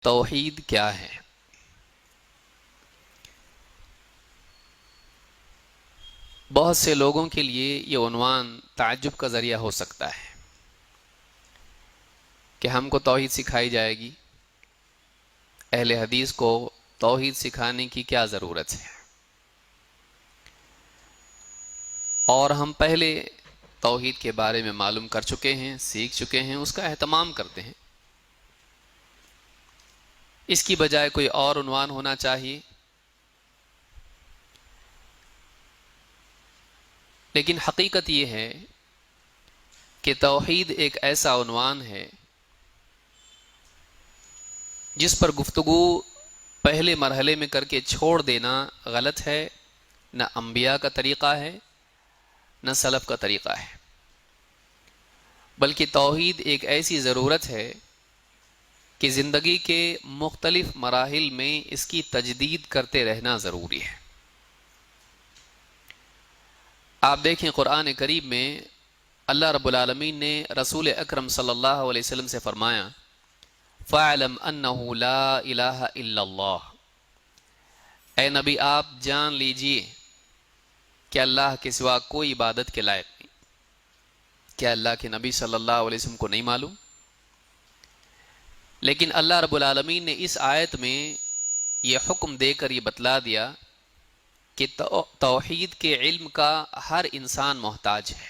توحید کیا ہے؟ بہت سے لوگوں کے لیے یہ عنوان تعجب کا ذریعہ ہو سکتا ہے کہ ہم کو توحید سکھائی جائے گی، اہل حدیث کو توحید سکھانے کی کیا ضرورت ہے؟ اور ہم پہلے توحید کے بارے میں معلوم کر چکے ہیں، سیکھ چکے ہیں، اس کا اہتمام کرتے ہیں۔ اس کی بجائے کوئی اور عنوان ہونا چاہیے، لیکن حقیقت یہ ہے کہ توحید ایک ایسا عنوان ہے جس پر گفتگو پہلے مرحلے میں کر کے چھوڑ دینا غلط ہے، نہ انبیاء کا طریقہ ہے نہ سلف کا طریقہ ہے، بلکہ توحید ایک ایسی ضرورت ہے کہ زندگی کے مختلف مراحل میں اس کی تجدید کرتے رہنا ضروری ہے۔ آپ دیکھیں قرآن کریم میں اللہ رب العالمین نے رسول اکرم صلی اللہ علیہ وسلم سے فرمایا فَاعْلَمْ أَنَّهُ لَا إِلَٰهَ إِلَّا اللَّهُ، اے نبی آپ جان لیجئے کہ اللہ کے سوا کوئی عبادت کے لائق نہیں۔ کیا اللہ کے نبی صلی اللہ علیہ وسلم کو نہیں معلوم؟ لیکن اللہ رب العالمین نے اس آیت میں یہ حکم دے کر یہ بتلا دیا کہ توحید کے علم کا ہر انسان محتاج ہے،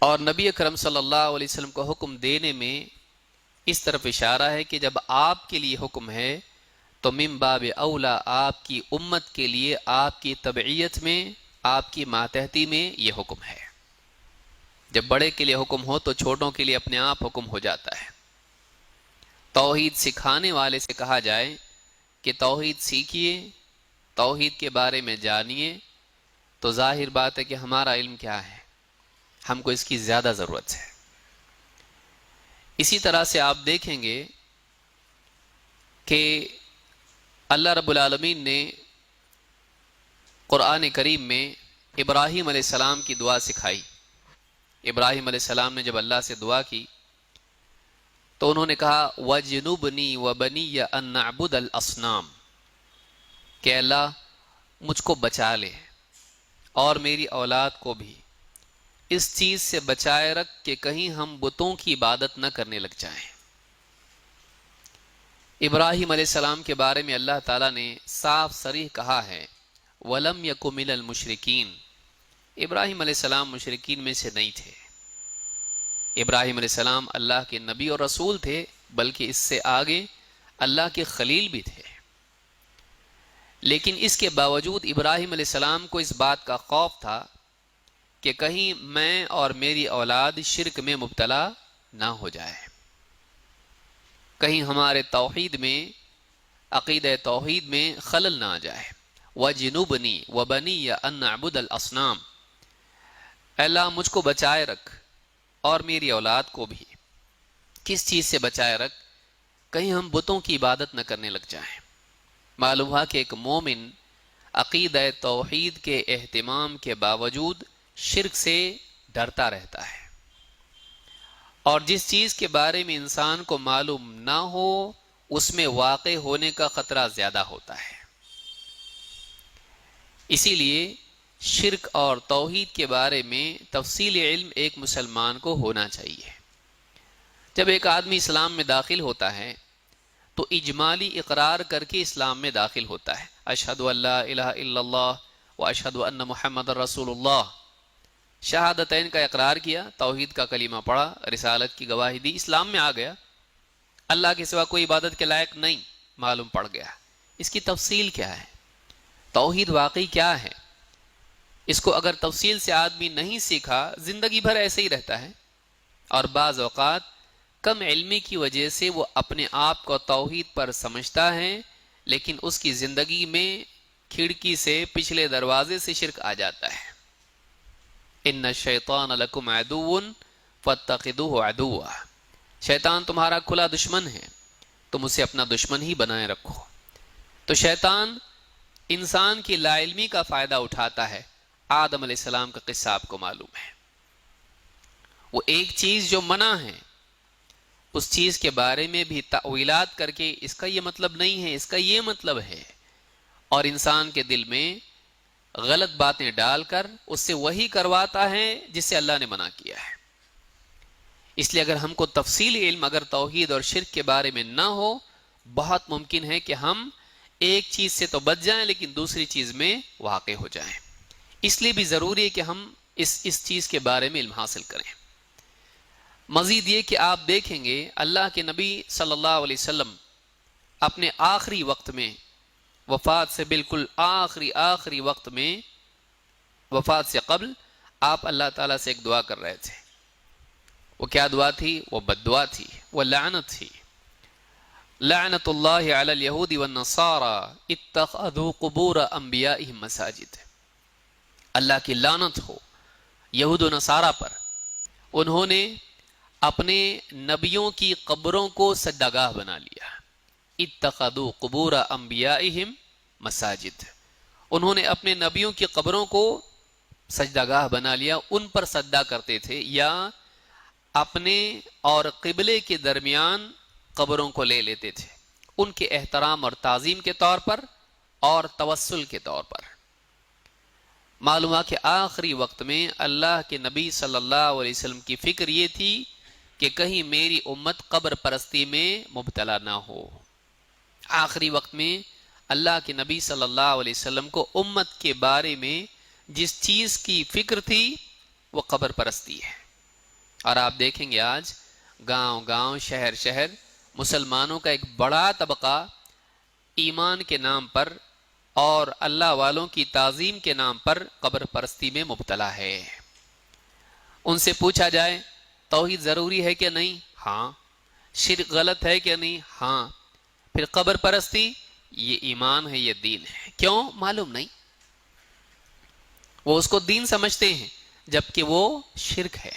اور نبی اکرم صلی اللہ علیہ وسلم کو حکم دینے میں اس طرف اشارہ ہے کہ جب آپ کے لیے حکم ہے تو من باب اولا آپ کی امت کے لیے، آپ کی تبعیت میں، آپ کی ماتحتی میں یہ حکم ہے۔ جب بڑے کے لیے حکم ہو تو چھوٹوں کے لیے اپنے آپ حکم ہو جاتا ہے۔ توحید سکھانے والے سے کہا جائے کہ توحید سیکھیے، توحید کے بارے میں جانیے، تو ظاہر بات ہے کہ ہمارا علم کیا ہے، ہم کو اس کی زیادہ ضرورت ہے۔ اسی طرح سے آپ دیکھیں گے کہ اللہ رب العالمین نے قرآن کریم میں ابراہیم علیہ السلام کی دعا سکھائی۔ ابراہیم علیہ السلام نے جب اللہ سے دعا کی تو انہوں نے کہا وَجْنُبْنِي وَبَنِيَّ أَن نَعْبُدَ الْأَصْنَامَ، کہ اللہ مجھ کو بچا لے اور میری اولاد کو بھی اس چیز سے بچائے رکھ کہ کہیں ہم بتوں کی عبادت نہ کرنے لگ جائیں۔ ابراہیم علیہ السلام کے بارے میں اللہ تعالیٰ نے صاف صریح کہا ہے وَلَمْ يَكُ مِنَ الْمُشْرِكِينَ، ابراہیم علیہ السلام مشرکین میں سے نہیں تھے۔ ابراہیم علیہ السلام اللہ کے نبی اور رسول تھے، بلکہ اس سے آگے اللہ کے خلیل بھی تھے، لیکن اس کے باوجود ابراہیم علیہ السلام کو اس بات کا خوف تھا کہ کہیں میں اور میری اولاد شرک میں مبتلا نہ ہو جائے، کہیں ہمارے توحید میں، عقیدہ توحید میں خلل نہ آ جائے۔ وَجْنُبْنِي وَبَنِيَّ أَن نَعْبُدَ الْأَصْنَامَ، اللہ مجھ کو بچائے رکھ اور میری اولاد کو بھی کس چیز سے بچائے رکھ؟ کہیں ہم بتوں کی عبادت نہ کرنے لگ جائیں۔ معلوم ہوا کہ ایک مومن عقیدہ توحید کے اہتمام کے باوجود شرک سے ڈرتا رہتا ہے، اور جس چیز کے بارے میں انسان کو معلوم نہ ہو اس میں واقع ہونے کا خطرہ زیادہ ہوتا ہے۔ اسی لیے شرک اور توحید کے بارے میں تفصیل علم ایک مسلمان کو ہونا چاہیے۔ جب ایک آدمی اسلام میں داخل ہوتا ہے تو اجمالی اقرار کر کے اسلام میں داخل ہوتا ہے، اشہد ان لا الہ الا اللہ و اشہد ان محمد رسول اللہ، شہادتین کا اقرار کیا، توحید کا کلمہ پڑھا، رسالت کی گواہی دی، اسلام میں آ گیا، اللہ کے سوا کوئی عبادت کے لائق نہیں معلوم پڑ گیا۔ اس کی تفصیل کیا ہے؟ توحید واقعی کیا ہے؟ اس کو اگر تفصیل سے آدمی نہیں سیکھا زندگی بھر ایسے ہی رہتا ہے، اور بعض اوقات کم علمی کی وجہ سے وہ اپنے آپ کو توحید پر سمجھتا ہے، لیکن اس کی زندگی میں کھڑکی سے، پچھلے دروازے سے شرک آ جاتا ہے۔ ان الشیطان لکم عدو فاتخذوہ عدوا، شیطان تمہارا کھلا دشمن ہے، تم اسے اپنا دشمن ہی بنائے رکھو۔ تو شیطان انسان کی لا علمی کا فائدہ اٹھاتا ہے۔ آدم علیہ السلام کا قصہ آپ کو معلوم ہے، وہ ایک چیز جو منع ہے اس چیز کے بارے میں بھی تأویلات کر کے اس کا یہ مطلب نہیں ہے، اس کا یہ مطلب ہے، اور انسان کے دل میں غلط باتیں ڈال کر اس سے وہی کرواتا ہے جس سے اللہ نے منع کیا ہے۔ اس لیے اگر ہم کو تفصیلی علم اگر توحید اور شرک کے بارے میں نہ ہو، بہت ممکن ہے کہ ہم ایک چیز سے تو بچ جائیں لیکن دوسری چیز میں واقع ہو جائیں۔ اس لیے بھی ضروری ہے کہ ہم اس چیز کے بارے میں علم حاصل کریں۔ مزید یہ کہ آپ دیکھیں گے اللہ کے نبی صلی اللہ علیہ وسلم اپنے آخری وقت میں، وفات سے بالکل آخری وقت میں، وفات سے قبل آپ اللہ تعالیٰ سے ایک دعا کر رہے تھے۔ وہ کیا دعا تھی؟ وہ بد دعا تھی، وہ لعنت تھی۔ لعنت اللہ علی الیہود والنصارى اتخذوا قبور انبیائہم مساجد۔ اللہ کی لعنت ہو یہود و نصارہ پر، انہوں نے اپنے نبیوں کی قبروں کو سجدہ بنا لیا۔ اتخذوا قبور انبیائہم مساجد، انہوں نے اپنے نبیوں کی قبروں کو سجدہ گاہ بنا لیا، ان پر سجدہ کرتے تھے، یا اپنے اور قبلے کے درمیان قبروں کو لے لیتے تھے، ان کے احترام اور تعظیم کے طور پر اور توسل کے طور پر۔ معلوم ہوا کہ آخری وقت میں اللہ کے نبی صلی اللہ علیہ وسلم کی فکر یہ تھی کہ کہیں میری امت قبر پرستی میں مبتلا نہ ہو۔ آخری وقت میں اللہ کے نبی صلی اللہ علیہ وسلم کو امت کے بارے میں جس چیز کی فکر تھی وہ قبر پرستی ہے۔ اور آپ دیکھیں گے آج گاؤں شہر شہر مسلمانوں کا ایک بڑا طبقہ ایمان کے نام پر اور اللہ والوں کی تعظیم کے نام پر قبر پرستی میں مبتلا ہے۔ ان سے پوچھا جائے توحید ضروری ہے کہ نہیں؟ ہاں۔ شرک غلط ہے کہ نہیں؟ ہاں۔ پھر قبر پرستی یہ ایمان ہے، یہ دین ہے، کیوں؟ معلوم نہیں۔ وہ اس کو دین سمجھتے ہیں جبکہ وہ شرک ہے۔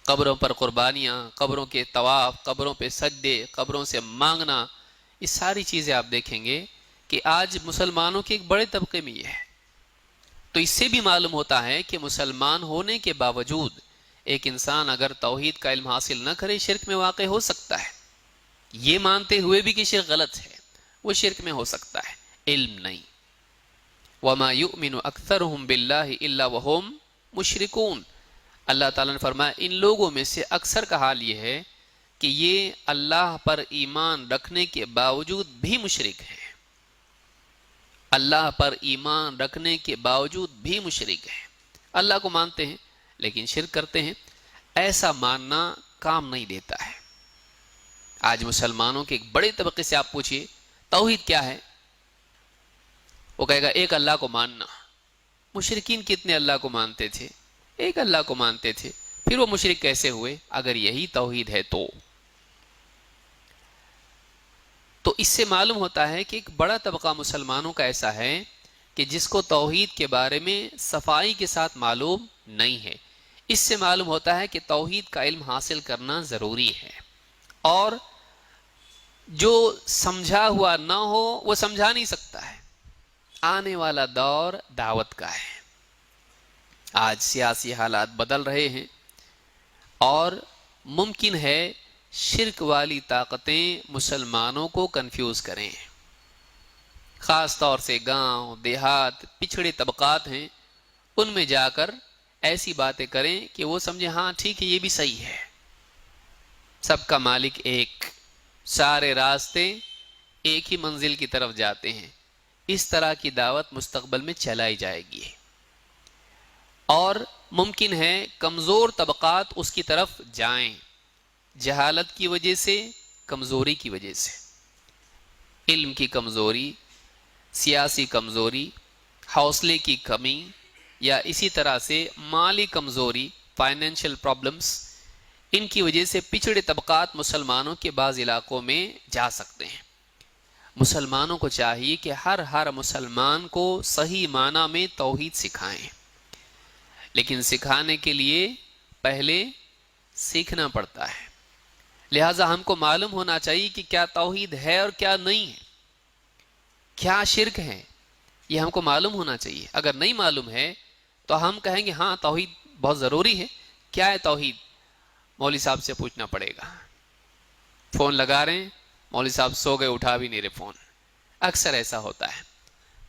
قبروں پر قربانیاں، قبروں کے طواف، قبروں پہ سجدے، قبروں سے مانگنا، یہ ساری چیزیں آپ دیکھیں گے کہ آج مسلمانوں کے ایک بڑے طبقے میں یہ ہے۔ تو اس سے بھی معلوم ہوتا ہے کہ مسلمان ہونے کے باوجود ایک انسان اگر توحید کا علم حاصل نہ کرے شرک میں واقع ہو سکتا ہے، یہ مانتے ہوئے بھی کہ شرک غلط ہے، وہ شرک میں ہو سکتا ہے، علم نہیں۔ وَمَا يُؤْمِنُ أَكْثَرُهُمْ بِاللَّهِ إِلَّا وَهُمْ مُشْرِكُونَ۔ اللہ تعالیٰ نے فرمایا ان لوگوں میں سے اکثر کا حال یہ ہے کہ یہ اللہ پر ایمان رکھنے کے باوجود بھی مشرک ہیں، اللہ پر ایمان رکھنے کے باوجود بھی مشرک ہیں، اللہ کو مانتے ہیں لیکن شرک کرتے ہیں۔ ایسا ماننا کام نہیں دیتا ہے۔ آج مسلمانوں کے ایک بڑے طبقے سے آپ پوچھئے توحید کیا ہے، وہ کہے گا ایک اللہ کو ماننا۔ مشرکین کتنے اللہ کو مانتے تھے؟ ایک اللہ کو مانتے تھے، پھر وہ مشرک کیسے ہوئے اگر یہی توحید ہے تو اس سے معلوم ہوتا ہے کہ ایک بڑا طبقہ مسلمانوں کا ایسا ہے کہ جس کو توحید کے بارے میں صفائی کے ساتھ معلوم نہیں ہے۔ اس سے معلوم ہوتا ہے کہ توحید کا علم حاصل کرنا ضروری ہے، اور جو سمجھا ہوا نہ ہو وہ سمجھا نہیں سکتا ہے۔ آنے والا دور دعوت کا ہے۔ آج سیاسی حالات بدل رہے ہیں اور ممکن ہے شرک والی طاقتیں مسلمانوں کو کنفیوز کریں، خاص طور سے گاؤں دیہات پچھڑے طبقات ہیں، ان میں جا کر ایسی باتیں کریں کہ وہ سمجھیں ہاں ٹھیک ہے یہ بھی صحیح ہے، سب کا مالک ایک، سارے راستے ایک ہی منزل کی طرف جاتے ہیں۔ اس طرح کی دعوت مستقبل میں چلائی جائے گی، اور ممکن ہے کمزور طبقات اس کی طرف جائیں، جہالت کی وجہ سے، کمزوری کی وجہ سے، علم کی کمزوری، سیاسی کمزوری، حوصلے کی کمی، یا اسی طرح سے مالی کمزوری، فائنینشل پرابلمز، ان کی وجہ سے پچھڑے طبقات مسلمانوں کے بعض علاقوں میں جا سکتے ہیں۔ مسلمانوں کو چاہیے کہ ہر مسلمان کو صحیح معنی میں توحید سکھائیں، لیکن سکھانے کے لیے پہلے سیکھنا پڑتا ہے۔ لہٰذا ہم کو معلوم ہونا چاہیے کہ کیا توحید ہے اور کیا نہیں ہے، کیا شرک ہے، یہ ہم کو معلوم ہونا چاہیے۔ اگر نہیں معلوم ہے تو ہم کہیں گے ہاں توحید بہت ضروری ہے، کیا ہے توحید؟ مولوی صاحب سے پوچھنا پڑے گا، فون لگا رہے ہیں، مولوی صاحب سو گئے، اٹھا بھی نہیں رہے فون، اکثر ایسا ہوتا ہے۔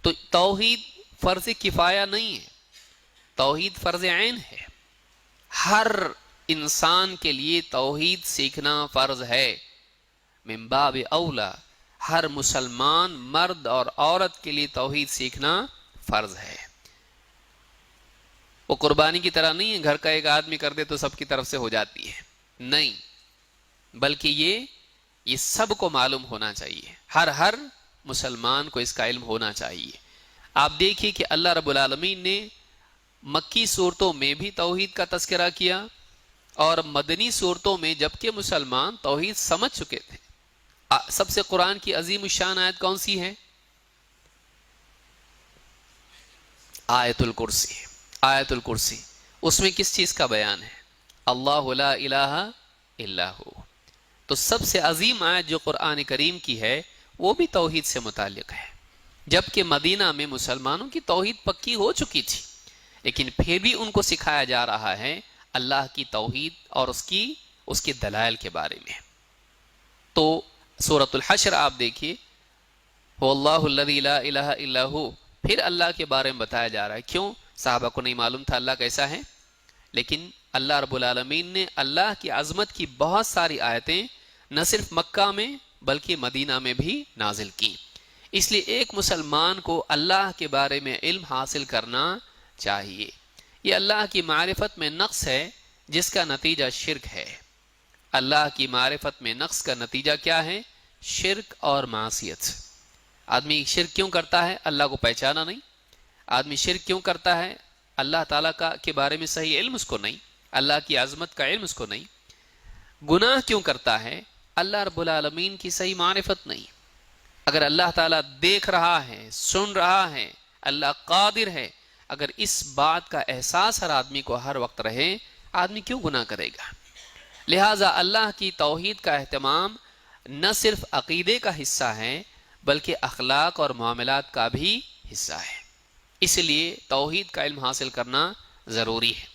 تو توحید فرض کفایہ نہیں ہے، توحید فرض عین ہے۔ ہر انسان کے لیے توحید سیکھنا فرض ہے، من باب اولا ہر مسلمان مرد اور عورت کے لیے توحید سیکھنا فرض ہے۔ وہ قربانی کی طرح نہیں ہے، گھر کا ایک آدمی کر دے تو سب کی طرف سے ہو جاتی ہے، نہیں، بلکہ یہ سب کو معلوم ہونا چاہیے، ہر مسلمان کو اس کا علم ہونا چاہیے۔ آپ دیکھیے کہ اللہ رب العالمین نے مکی صورتوں میں بھی توحید کا تذکرہ کیا، اور مدنی صورتوں میں جبکہ مسلمان توحید سمجھ چکے تھے۔ سب سے قرآن کی عظیم الشان آیت کون سی ہے؟ آیت الکرسی۔ آیت الکرسی، اس میں کس چیز کا بیان ہے؟ اللہ لا الہ الا ہو۔ تو سب سے عظیم آیت جو قرآن کریم کی ہے وہ بھی توحید سے متعلق ہے، جبکہ مدینہ میں مسلمانوں کی توحید پکی ہو چکی تھی، لیکن پھر بھی ان کو سکھایا جا رہا ہے اللہ کی توحید اور اس کے دلائل کے بارے میں۔ تو سورۃ الحشر آپ دیکھیے، هو اللہ الذی لا الہ الا ہو، پھر اللہ کے بارے میں بتایا جا رہا ہے۔ کیوں؟ صحابہ کو نہیں معلوم تھا اللہ کیسا ہے، لیکن اللہ رب العالمین نے اللہ کی عظمت کی بہت ساری آیتیں نہ صرف مکہ میں بلکہ مدینہ میں بھی نازل کی۔ اس لیے ایک مسلمان کو اللہ کے بارے میں علم حاصل کرنا چاہیے۔ یہ اللہ کی معرفت میں نقص ہے جس کا نتیجہ شرک ہے۔ اللہ کی معرفت میں نقص کا نتیجہ کیا ہے؟ شرک اور معصیت۔ آدمی شرک کیوں کرتا ہے؟ اللہ کو پہچانا نہیں۔ آدمی شرک کیوں کرتا ہے؟ اللہ تعالیٰ کے بارے میں صحیح علم اس کو نہیں، اللہ کی عظمت کا علم اس کو نہیں۔ گناہ کیوں کرتا ہے؟ اللہ رب العالمین کی صحیح معرفت نہیں۔ اگر اللہ تعالیٰ دیکھ رہا ہے، سن رہا ہے، اللہ قادر ہے، اگر اس بات کا احساس ہر آدمی کو ہر وقت رہے، آدمی کیوں گناہ کرے گا؟ لہٰذا اللہ کی توحید کا اہتمام نہ صرف عقیدے کا حصہ ہے بلکہ اخلاق اور معاملات کا بھی حصہ ہے۔ اس لیے توحید کا علم حاصل کرنا ضروری ہے۔